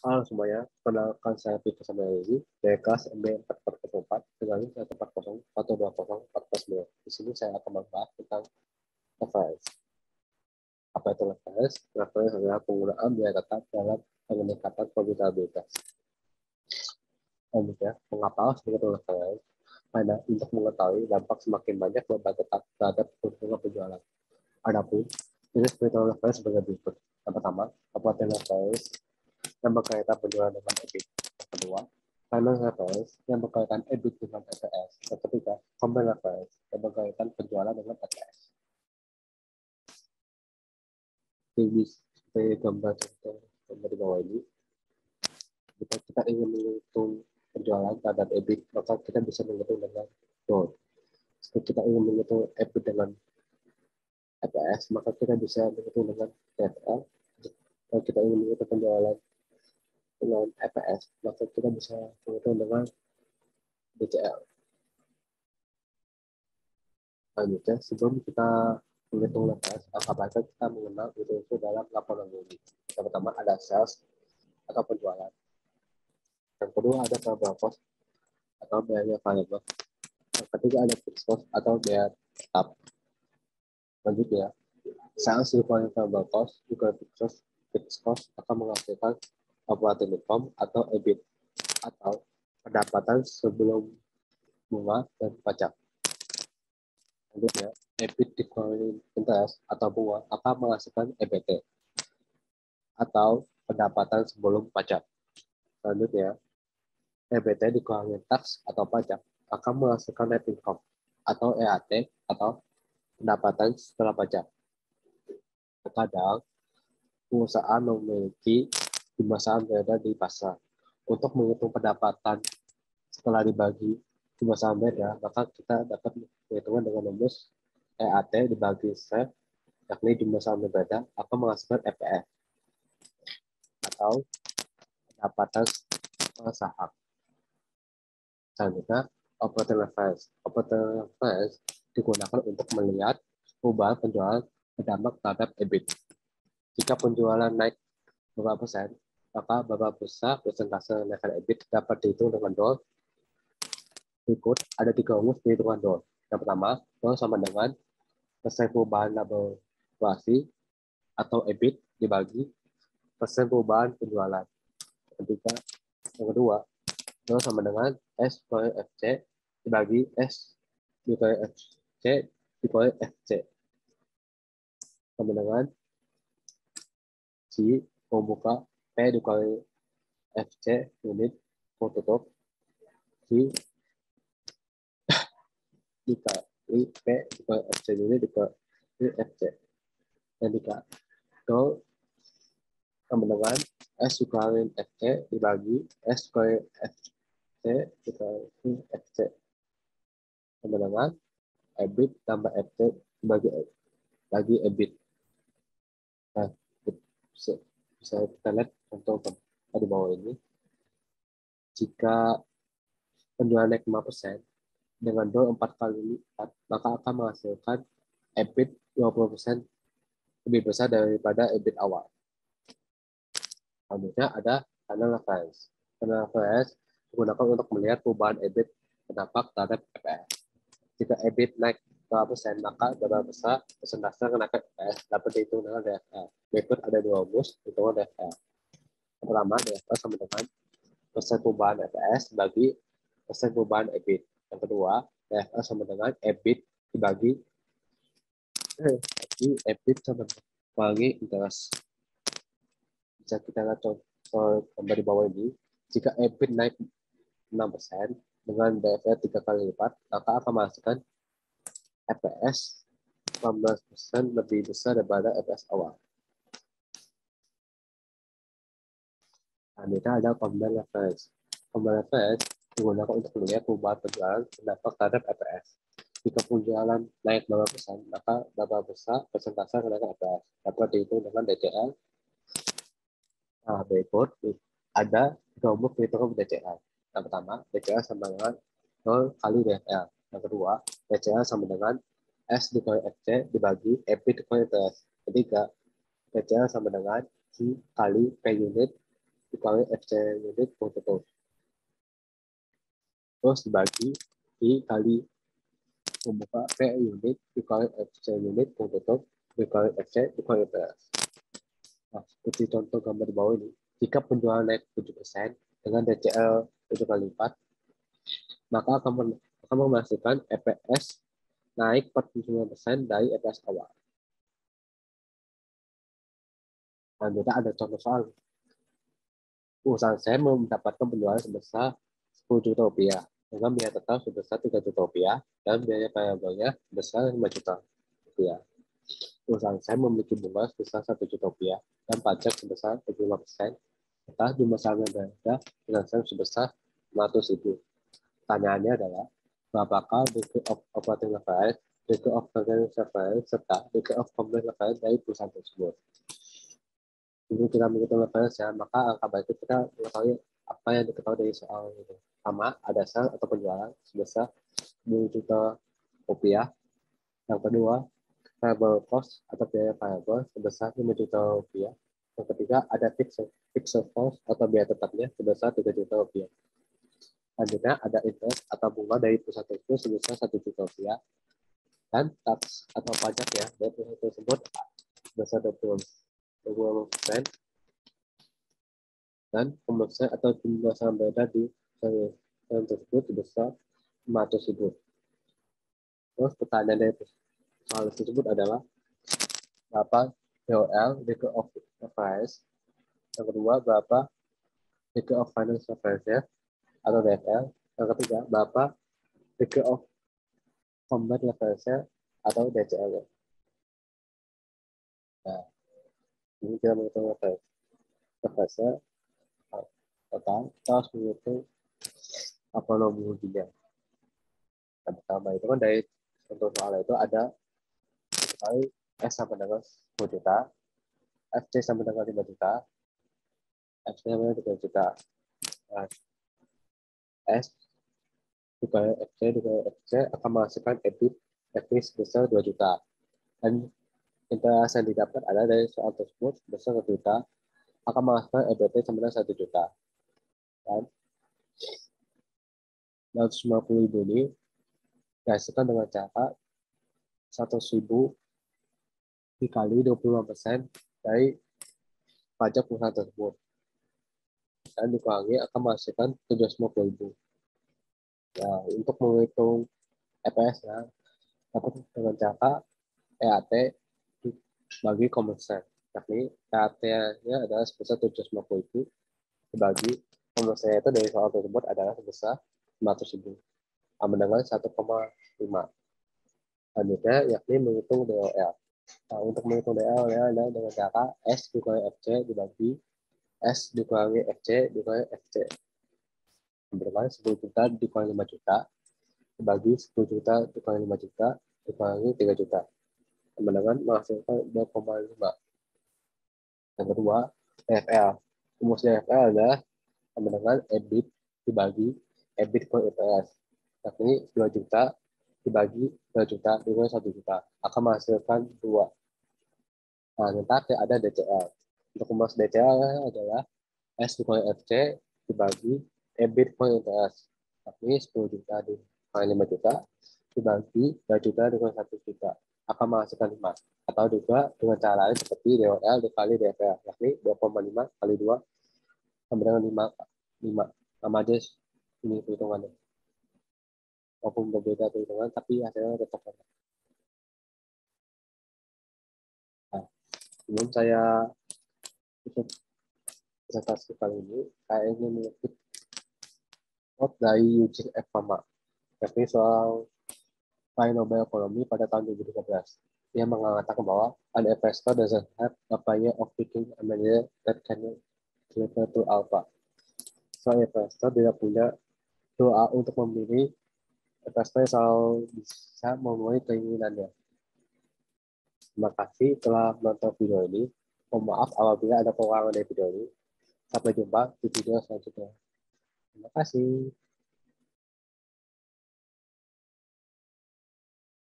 Halo semuanya, kenalkan saya Vito Samueli dari kelas MB 440 dengan 140 Di sini saya akan membahas tentang reference. Apa itu reference? Reference adalah penggunaan biaya tetap dalam peningkatan probabilitas. Selanjutnya, mengapa harus menggunakan reference? Karena untuk mengetahui dampak semakin banyak beban tetap terhadap keuntungan penjualan. Adapun jenis perhitungan reference sebagai berikut. Yang pertama, kekuatan reference yang berkaitan penjualan dengan EBIT. Yang kedua, finance reference yang berkaitan EBIT dengan EPS. Yang ketiga, combined reference yang berkaitan penjualan dengan EPS. Jadi seperti gambar di bawah ini, jika kita ingin menghitung penjualan terhadap EBIT, maka kita bisa menghitung dengan DOT. Jika kita ingin menghitung EBIT dengan EPS, maka kita bisa menghitung dengan DFL. Kalau kita ingin menghitung penjualan dengan EPS, maka kita bisa menghitung dengan DCL. Selanjutnya, sebelum kita menghitung lepas, apabila kita mengenal itu dalam laporan ini. Yang pertama ada sales atau penjualan. Yang kedua ada variable cost atau biaya variable. Yang ketiga ada fixed cost atau biaya tetap. Selanjutnya, sales dikurangin variable cost juga fixed cost akan menghasilkan operating income atau EBIT atau pendapatan sebelum bunga dan pajak. Selanjutnya, EBIT dikurangi interest atau bunga akan menghasilkan EBT atau pendapatan sebelum pajak. Selanjutnya, EBT dikurangi tax atau pajak akan menghasilkan net income atau EAT atau pendapatan setelah pajak. Terkadang, perusahaan memiliki jumlah saham beredar di pasar. Untuk menghitung pendapatan setelah dibagi jumlah saham beredar, maka kita dapat menghitungnya dengan rumus EAT dibagi S, yakni jumlah saham beredar akan menghasilkan EPS atau pendapatan saham. Selanjutnya, operating reference. Operating reference digunakan untuk melihat perubahan penjualan berdampak terhadap EBIT. Jika penjualan naik beberapa persen, maka berapa besar persentase kenaikan EBIT dapat dihitung dengan DOL. Berikut ada 3 rumus perhitungan DOL. Yang pertama, DOL sama dengan persen perubahan laba operasi atau EBIT dibagi persen perubahan penjualan. Yang kedua, DOL sama dengan S dikali FC dibagi S dikali FC dikali FC. Sama dengan C membuka P dikali FC unit tutup C dikali P dikali FC unit dikali FC. Dan DOL sama dengan S dikali FC dibagi S dikali FC dikali FC. Sama dengan EBIT tambah FC dibagi EBIT. Nah, bisa kita lihat contoh di bawah ini. Jika penjualan naik 5% dengan DOL 4 kali lipat, maka akan menghasilkan EBIT 20% lebih besar daripada EBIT awal. Selanjutnya ada channel reference. Channel reference digunakan untuk melihat perubahan EBIT berdampak terhadap EPS. Jika EBIT naik berapa persen, maka berapa besar persentase kenaikan EPS dapat dihitung dengan DFL. Berikut ada 2 rumus hitungan DFL. Yang pertama, DFL sama dengan persen perubahan EPS bagi persen perubahan EBIT. Yang kedua, DFL sama dengan EBIT dibagi EBIT sama bagi interest. Bisa kita lihat contoh gambar di bawah ini. Jika EBIT naik 6% dengan DFL 3 kali lipat, maka akan menghasilkan EPS 18% lebih besar daripada EPS awal. Selanjutnya ada combined reference. Combined reference digunakan untuk melihat perubahan penjualan berdampak terhadap EPS. Jika penjualan naik berapa persen, maka berapa besar persentase kenaikan EPS dapat dihitung dengan DCL. Nah, berikut ada 3 rumus perhitungan DCL. Yang pertama, DCL sama dengan 0 kali DFL. Yang kedua, DCL sama dengan S dikali FC dibagi EBIT dikali TS. Ketiga, DCL sama dengan Q kali P unit dikali FC unit tutup. Terus dibagi dikali membuka P unit dikali FC unit tutup dikali FC dikali PS. Nah, seperti contoh gambar di bawah ini, jika penjualan naik 7% dengan DCL 7 kali lipat, maka akan menghasilkan EPS naik 49% dari EPS awal. Selanjutnya ada contoh soal. Usaha saya mendapatkan penjualan sebesar 10 juta rupiah dengan biaya total sebesar 3 juta rupiah dan biaya variabelnya sebesar 5 juta rupiah. Perusahaan saya memiliki bunga sebesar 1 juta rupiah dan pajak sebesar 75%, serta jumlah saham yang berada dengan saham sebesar 500.000. Pertanyaannya adalah, berapakah degree of operating leverage, degree of organic leverage, serta degree of company leverage dari perusahaan tersebut? Jadi kita menghitung leverage ya, maka angka baik kita mengetahui apa yang diketahui dari soal itu. Pertama, ada saham atau penjualan sebesar 10 juta rupiah. Yang kedua, variable cost atau biaya variable sebesar 5 juta rupiah. Yang ketiga, ada fixed cost atau biaya tetapnya sebesar 3 juta rupiah. Selanjutnya, ada interest atau bunga dari perusahaan tersebut sebesar 1 juta rupiah. Dan tax atau pajak ya dari perusahaan tersebut sebesar 20%. Dan pemeriksaan atau jumlah saham beredar di saham tersebut sebesar 500.000. Terus pertanyaan dari soal tersebut adalah, berapa DOL, degree of leverage? Yang kedua, berapa degree of financial leverage atau DFL? Yang ketiga, berapa degree of combat leverage atau DCL? Nah, ini kita menghitung leverage. Leverage total, kita harus menghitung apa nomornya. Yang pertama itu kan dari contoh soal itu ada kali S sama dengan 10 juta, FC sama dengan 5 juta, FC sama dengan 3 juta. Nah, S dikali FC akan menghasilkan EBIT sebesar 2 juta. Dan interest yang didapat adalah dari soal tersebut sebesar 1 juta, akan menghasilkan EBT sama dengan 1 juta. Dan 250.000 ini dihasilkan dengan cara 100.000 dikali 25% dari pajak perusahaan tersebut. Dan dikurangi akan menghasilkan 750.000. Ya, untuk menghitung EPS ya, dapat dengan cara EAT bagi komersen. Yakni EAT-nya adalah sebesar 750.000 dibagi komersen itu dari soal tersebut adalah sebesar 500.000. Sama dengan 1,5. Selanjutnya yakni menghitung DOL. Nah, untuk menghitung DOL ya adalah dengan cara S dikurangi FC dibagi S dikurangi FC dikurangi FC. Dengan 10 juta dikurangi 5 juta dibagi 10 juta dikurangi 5 juta dikurangi 3 juta. Sama dengan menghasilkan 2,5. Yang kedua, DFL. Rumus DFL adalah sama dengan EBIT dibagi EBIT per EPS. Yakni 2 juta dibagi 2 juta dikurangi 1 juta akan menghasilkan 2. Nah, yang terakhir ada DCL. Untuk rumus DCL adalah S dikurangi FC dibagi EBIT per EPS. Yakni 10 juta dikurangi 5 juta dibagi 2 juta dikurangi 1 juta akan menghasilkan 5. Atau juga dengan cara lain seperti DOL dikali DFL, yakni 2,5 kali 2 sama dengan 5. Sama aja ini perhitungannya. Walaupun berbeda perhitungan, tapi hasilnya tetap sama. Nah, sebelum saya tutup presentasi kali ini, saya ingin mengutip quote dari Eugene F. Fama, yakni soal Nobel Nobel Ekonomi pada tahun 2013. Dia mengatakan bahwa an investor doesn't have a way of picking a manager that can deliver to alpha. So, investor tidak punya doa untuk memilih investor yang selalu bisa memenuhi keinginannya. Terima kasih telah menonton video ini. Mohon maaf apabila ada kekurangan dari video ini. Sampai jumpa di video selanjutnya. Terima kasih.